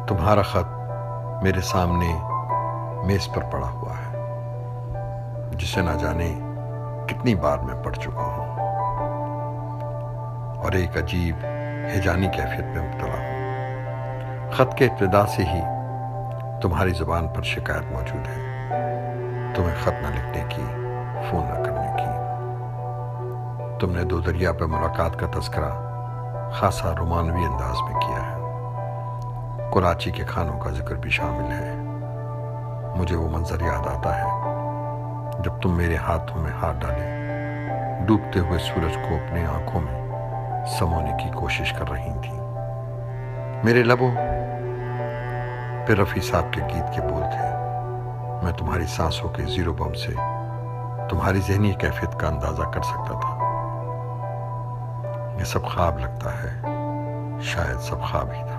تمہارا خط میرے سامنے میز پر پڑا ہوا ہے، جسے نہ جانے کتنی بار میں پڑھ چکا ہوں، اور ایک عجیب ہیجانی کیفیت میں مبتلا ہوں۔ خط کے ابتدا سے ہی تمہاری زبان پر شکایت موجود ہے، تمہیں خط نہ لکھنے کی، فون نہ کرنے کی۔ تم نے دو دریا پہ ملاقات کا تذکرہ خاصا رومانوی انداز میں کیا ہے، کراچی کے کھانوں کا ذکر بھی شامل ہے۔ مجھے وہ منظر یاد آتا ہے جب تم میرے ہاتھوں میں ہاتھ ڈالے ڈوبتے ہوئے سورج کو اپنے آنکھوں میں سمونے کی کوشش کر رہی تھی۔ میرے لبوں پہ رفیع صاحب کے گیت کے بول تھے۔ میں تمہاری سانسوں کے زیرو بم سے تمہاری ذہنی کیفیت کا اندازہ کر سکتا تھا۔ یہ سب خواب لگتا ہے، شاید سب خواب ہی تھا۔